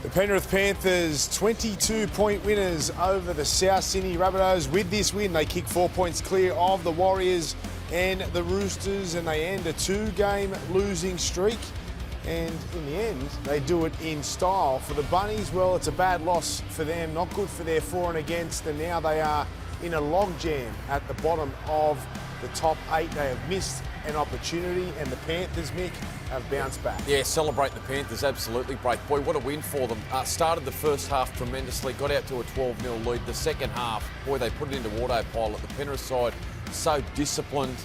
The Penrith Panthers 22-point winners over the South Sydney Rabbitohs. With this win, they kick 4 points clear of the Warriors and the Roosters, and they end a 2-game losing streak. And in the end, they do it in style. For the Bunnies, well, it's a bad loss for them, not good for their for and against, and now they are in a logjam at the bottom of the top 8. They have missed an opportunity, and the Panthers, Mick, have bounced back. Yeah, celebrate the Panthers, absolutely, Break. Boy, what a win for them. Started the first half tremendously, got out to a 12-0 lead. The second half, boy, they put it into autopilot. The Penrith side, so disciplined,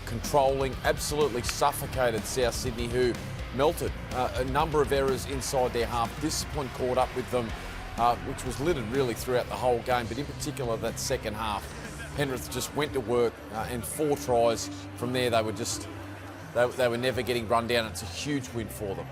controlling, absolutely suffocated South Sydney, who melted. A number of errors inside their half. Discipline caught up with them, which was littered really throughout the whole game, but in particular that second half. Penrith just went to work, and 4 tries. From there, they were just, they were never getting run down. It's a huge win for them.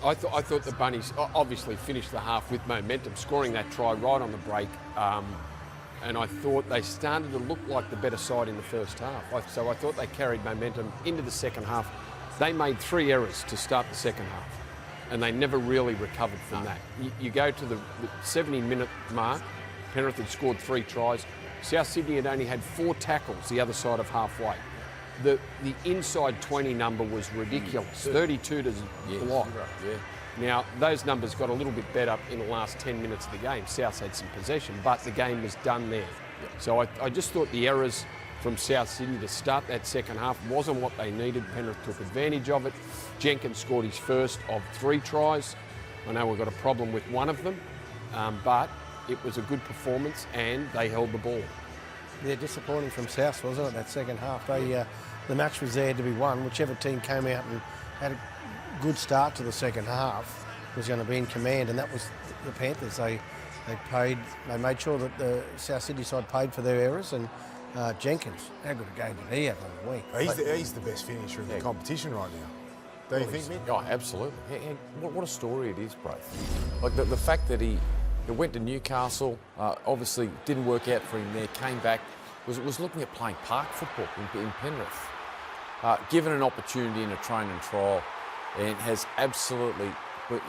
I thought the Bunnies obviously finished the half with momentum, scoring that try right on the break. And I thought they started to look like the better side in the first half. So I thought they carried momentum into the second half. They made 3 errors to start the second half, and they never really recovered from that. You go to the 70-minute mark, Penrith had scored 3 tries. South Sydney had only had 4 tackles the other side of halfway. The inside 20 number was ridiculous, 32 to block. Yeah. Now, those numbers got a little bit better in the last 10 minutes of the game. South had some possession, but the game was done there. So I just thought the errors from South Sydney to start that second half wasn't what they needed. Penrith took advantage of it. Jenkins scored his first of 3 tries. I know we've got a problem with one of them, but it was a good performance and they held the ball. Yeah, disappointing from South, wasn't it, that second half? The match was there to be won. Whichever team came out and had a good start to the second half was going to be in command, and that was the Panthers. They made sure that the South Sydney side paid for their errors, and Jenkins, how good a game did he have on the week? He's the best finisher in the competition right now. Don't you think, Mick? Oh, absolutely. What a story it is, Brave. Like the fact that he went to Newcastle, obviously didn't work out for him there, came back, was looking at playing park football in Penrith. Given an opportunity in a train and trial, and has absolutely,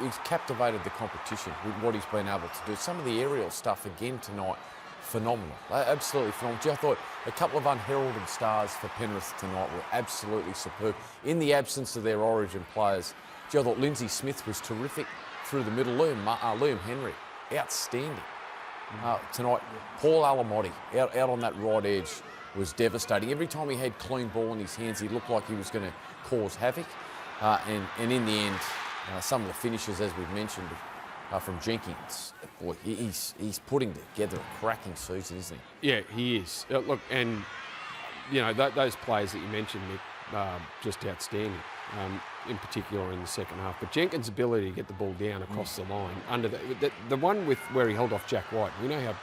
he's captivated the competition with what he's been able to do. Some of the aerial stuff again tonight, phenomenal, absolutely phenomenal. Gee, I thought a couple of unheralded stars for Penrith tonight were absolutely superb. In the absence of their origin players, gee, I thought Lindsay Smith was terrific through the middle. Liam Henry, outstanding tonight. Paul Alamotti out on that right edge was devastating. Every time he had clean ball in his hands, he looked like he was going to cause havoc. And in the end, some of the finishes, as we've mentioned, from Jenkins. Boy, he's putting together a cracking season, isn't he? Yeah, he is. Look, and you know those players that you mentioned, Nick, just outstanding. In particular in the second half. But Jenkins' ability to get the ball down across the line, under the one with where he held off Jack White. We know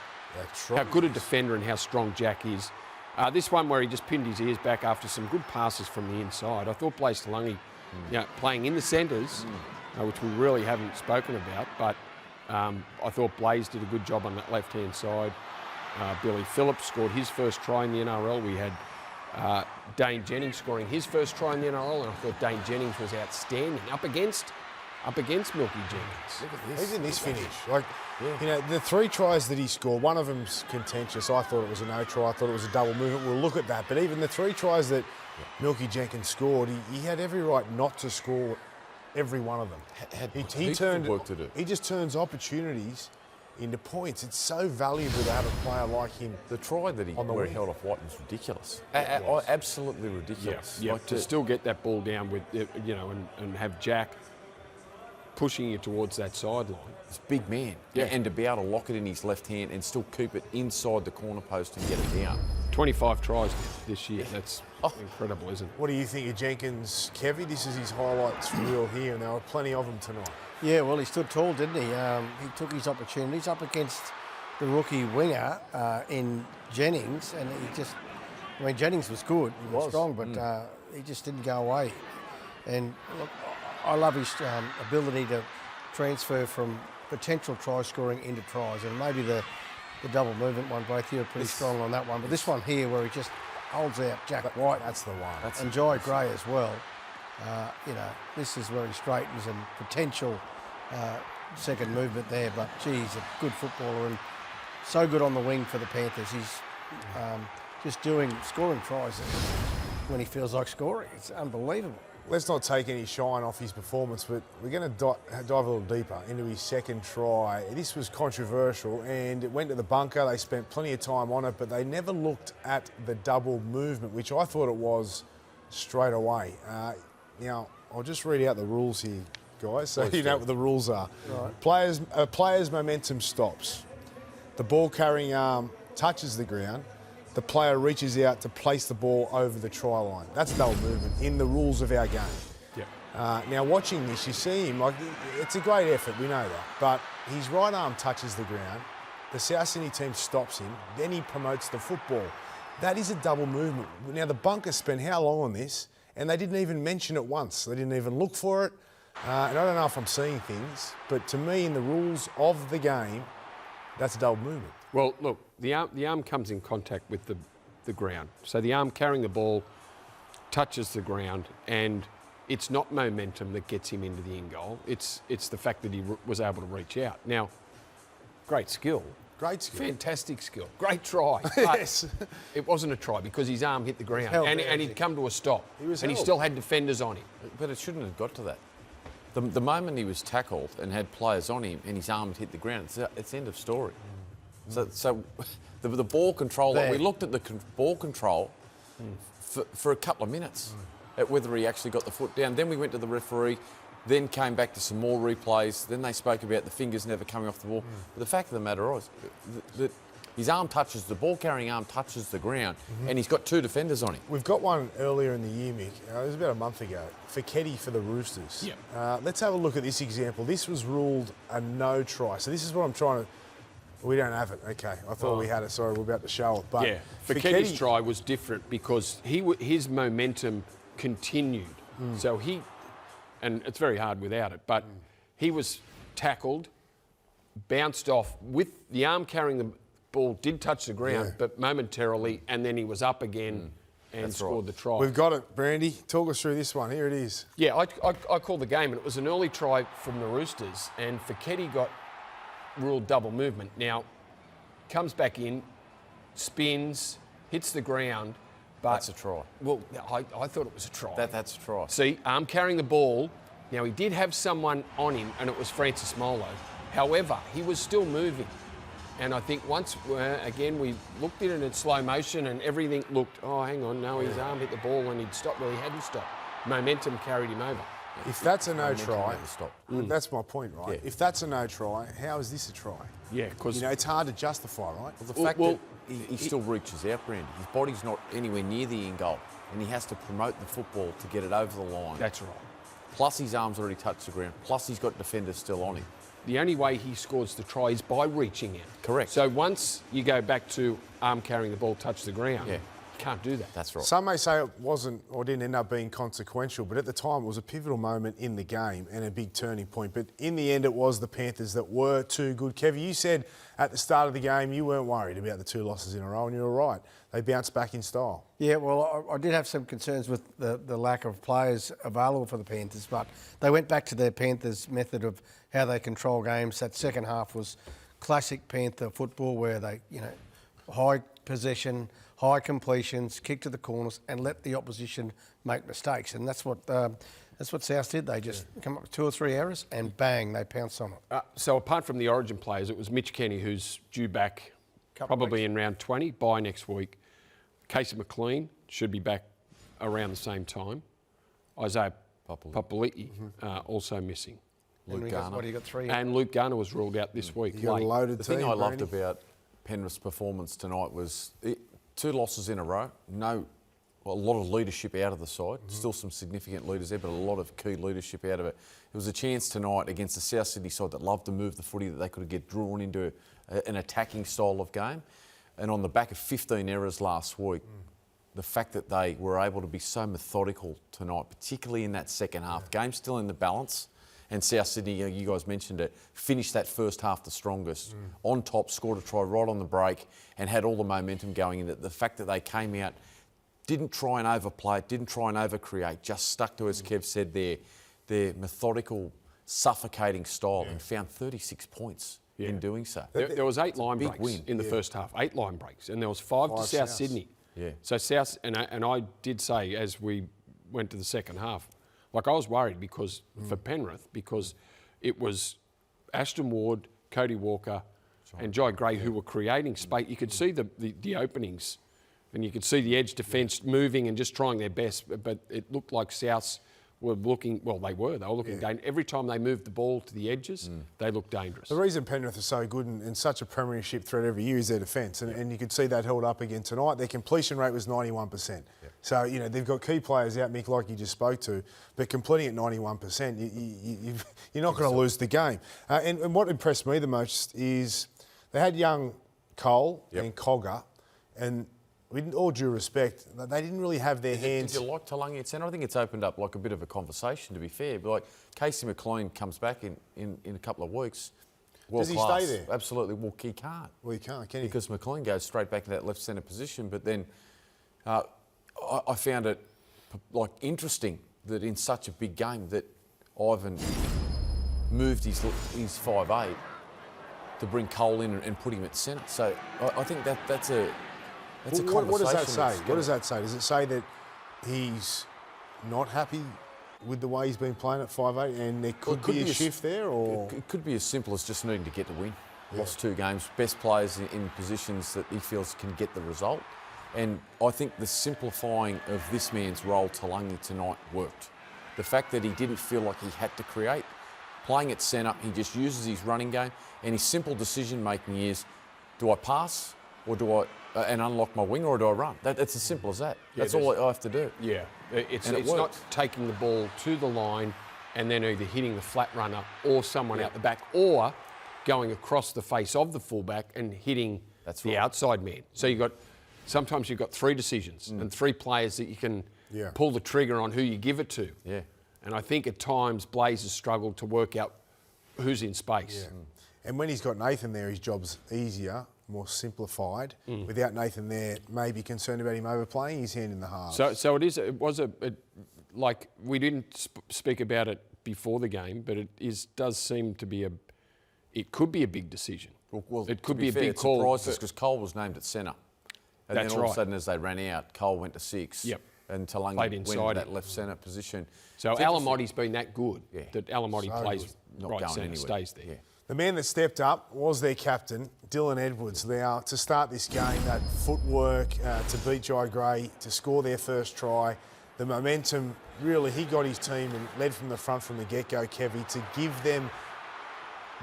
how good a defender and how strong Jack is. This one where he just pinned his ears back after some good passes from the inside. I thought Blaise Talungi, playing in the centres, which we really haven't spoken about, but I thought Blaise did a good job on that left-hand side. Billy Phillips scored his first try in the NRL. We had Dane Jennings scoring his first try in the NRL, and I thought Dane Jennings was outstanding up against Milky Jenkins. Look at this. Even this finish, the 3 tries that he scored, one of them's contentious. I thought it was a no try. I thought it was a double movement. We'll look at that. But even the 3 tries that Milky Jenkins scored, he had every right not to score every one of them. He turned work to do. He just turns opportunities into points. It's so valuable to have a player like him. The try that he held off White was ridiculous. Absolutely ridiculous. Yeah, to still get that ball down with, and have Jack pushing you towards that sideline. It's a big man. Yeah, and to be able to lock it in his left hand and still keep it inside the corner post and get it down. 25 tries this year. That's incredible, isn't it? What do you think of Jenkins, Kevy? This is his highlights reel here, and there were plenty of them tonight. Yeah, well, he stood tall, didn't he? He took his opportunities up against the rookie winger in Jennings, and Jennings was good, he was strong, but he just didn't go away. And look, I love his ability to transfer from potential try scoring into tries, and maybe the double movement one, both you were pretty strong on that one, but this one here where he just holds out Jack White. That's the one. And Jai Gray as well. This is where he straightens and potential second movement there, but gee, he's a good footballer and so good on the wing for the Panthers. He's just scoring tries when he feels like scoring. It's unbelievable. Let's not take any shine off his performance, but we're going to dive a little deeper into his second try. This was controversial and it went to the bunker. They spent plenty of time on it, but they never looked at the double movement, which I thought it was straight away. Now, I'll just read out the rules here, guys, so you know what the rules are. Right. A player's momentum stops. The ball carrying arm touches the ground. The player reaches out to place the ball over the try line. That's double movement in the rules of our game. Yeah. Now, watching this, you see him, like, it's a great effort, we know that, but his right arm touches the ground, the South Sydney team stops him, then he promotes the football. That is a double movement. Now, the Bunkers spent how long on this, and they didn't even mention it once. They didn't even look for it, and I don't know if I'm seeing things, but to me, in the rules of the game, that's a double movement. Well, look, the arm comes in contact with the ground. So the arm carrying the ball touches the ground, and it's not momentum that gets him into the in goal. It's the fact that he was able to reach out. Now, great skill. Great skill. Fantastic skill. Great try. Yes. It wasn't a try because his arm hit the ground and he'd come to a stop. He he still had defenders on him. But it shouldn't have got to that. The moment he was tackled and had players on him and his arm hit the ground, it's end of story. So the ball control, we looked at the ball control for a couple of minutes at whether he actually got the foot down. Then we went to the referee, then came back to some more replays. Then they spoke about the fingers never coming off the ball. But the fact of the matter is that his arm touches, the ball-carrying arm touches the ground, and he's got two defenders on him. We've got one earlier in the year, Mick. It was about a month ago. Fiketti for the Roosters. Yep. Let's have a look at this example. This was ruled a no try. So this is what I'm trying to... We don't have it. Okay. I thought we had it. Sorry, we're about to show it. But yeah, Fiketti's try was different because his momentum continued. So and it's very hard without it, but he was tackled, bounced off with the arm carrying the ball, did touch the ground, but momentarily, and then he was up again and scored the try. We've got it, Brandy. Talk us through this one. Here it is. Yeah, I called the game, and it was an early try from the Roosters, and Fiketti got ruled double movement. Now, comes back in, spins, hits the ground, but... That's a try. Well, I thought it was a try. That's a try. See, arm carrying the ball. Now, he did have someone on him, and it was Francis Molo. However, he was still moving. And I think once, again, we looked at it in slow motion and everything looked, oh, hang on, no, his arm hit the ball and he'd stopped. Well, he hadn't stopped. Momentum carried him over. If that's a no try, that's my point, right? Yeah. If that's a no try, how is this a try? Yeah, because... You know, it's hard to justify, right? The fact that he still reaches out, Brandy. His body's not anywhere near the in goal, and he has to promote the football to get it over the line. That's right. Plus his arms already touched the ground. Plus he's got defenders still on him. The only way he scores the try is by reaching out. Correct. So once you go back to arm carrying the ball, touch the ground, you can't do that. That's right. Some may say it wasn't or didn't end up being consequential, but at the time it was a pivotal moment in the game and a big turning point. But in the end, it was the Panthers that were too good. Kevy, you said at the start of the game you weren't worried about the two losses in a row, and you were right. They bounced back in style. Yeah, well, I did have some concerns with the lack of players available for the Panthers, but they went back to their Panthers method of how they control games. That second half was classic Panther football where they, high possession, high completions, kick to the corners and let the opposition make mistakes. And that's what South did. They just come up with 2 or 3 errors and bang, they pounced on it. So apart from the Origin players, it was Mitch Kenny who's due back probably in round 20 by next week. Casey McLean should be back around the same time. Isaiah Papali'i also missing. Luke Garner. What, he got 3? And Luke Garner was ruled out this week. You got a loaded The team, thing I loved Brady. about Penrith's performance tonight was 2 losses in a row. A lot of leadership out of the side. Still some significant leaders there, but a lot of key leadership out of it. It was a chance tonight against the South Sydney side that loved to move the footy, that they could get drawn into an attacking style of game. And on the back of 15 errors last week, the fact that they were able to be so methodical tonight, particularly in that second half, game still in the balance, and South Sydney, you guys mentioned it, finished that first half the strongest, on top, scored a try right on the break, and had all the momentum going in it. The fact that they came out, didn't try and overplay it, didn't try and overcreate, just stuck to, as Kev said, their methodical suffocating style and found 36 points in doing so. There was 8 line big breaks win. in the first half, 8 line breaks, and there was 5 to South Sydney. Yeah. So South, and I did say as we went to the second half, like I was worried because for Penrith, because it was Ashton Ward, Cody Walker, and Jai Gray who were creating space. You could see the openings, and you could see the edge defence moving and just trying their best. But it looked like Souths were looking, well, they were looking dangerous. Every time they moved the ball to the edges, they looked dangerous. The reason Penrith are so good and such a premiership threat every year is their defence, and you could see that held up again tonight. Their completion rate was 91%. So, you know, they've got key players out, Mick, like you just spoke to, but completing at 91%, you're not going to lose the game. And what impressed me the most is they had young Cole and Cogger, and with all due respect, they didn't really have their hands. Did you like Talangi at centre? I think it's opened up like a bit of a conversation, to be fair. But like Casey McLean comes back in a couple of weeks. World Does he class. stay there? Absolutely. Well, he can't. Well, he can't, can he? Because McLean goes straight back to that left centre position. But then I found it like interesting that in such a big game that Ivan moved his 5'8" to bring Cole in and put him at centre. So I think that's a conversation. What does that say? What does that say? Does it say that he's not happy with the way he's been playing at 5'8" and there could be a shift there? Or It could be as simple as just needing to get the win. Lost 2 games, best players in positions that he feels can get the result. And I think the simplifying of this man's role, Talangi, tonight worked. The fact that he didn't feel like he had to create, playing at centre, he just uses his running game, and his simple decision making is, do I pass or do I and unlock my wing, or do I run? It's as simple as that. That's all I have to do. Yeah, it's it not taking the ball to the line and then either hitting the flat runner or someone out the back, or going across the face of the fullback and hitting the outside man. So sometimes you've got 3 decisions and 3 players that you can pull the trigger on who you give it to. Yeah. And I think at times Blaze has struggled to work out who's in space. Yeah. And when he's got Nathan there, his job's easier, more simplified. Without Nathan there, maybe concerned about him overplaying his hand in the halves. So like we didn't speak about it before the game, but does seem to be it could be a big decision. Well, it could be a big call. It surprised us because Cole was named at centre. And then all of a sudden, as they ran out, Cole went to 6. Yep. And Talangi went to that left centre position. So Alamoti's been that good that Alamotti So plays not right going centre, anywhere. stays there. The man that stepped up was their captain, Dylan Edwards. Now, to start this game, that footwork to beat Jai Gray, to score their first try, the momentum, really, he got his team and led from the front from the get-go, Kevy, to give them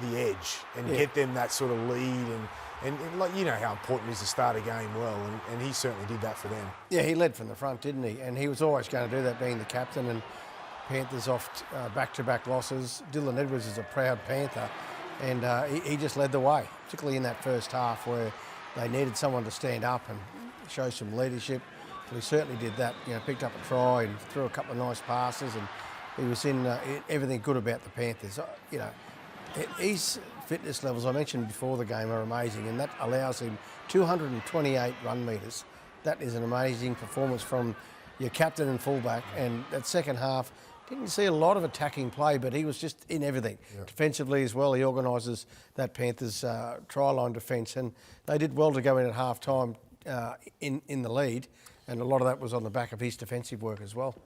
the edge and get them that sort of lead. And like, you know how important it is to start a game well, and he certainly did that for them. Yeah, he led from the front, didn't he? And he was always going to do that, being the captain. And Panthers off back-to-back losses. Dylan Edwards is a proud Panther, and he just led the way, particularly in that first half where they needed someone to stand up and show some leadership. Well, he certainly did that. You know, picked up a try and threw a couple of nice passes, and he was in everything good about the Panthers. You know, his fitness levels, I mentioned before the game, are amazing, and that allows him 228 run metres. That is an amazing performance from your captain and fullback. And that second half, didn't see a lot of attacking play, but he was just in everything. Defensively as well, he organises that Panthers try line defence, and they did well to go in at half time in the lead, and a lot of that was on the back of his defensive work as well.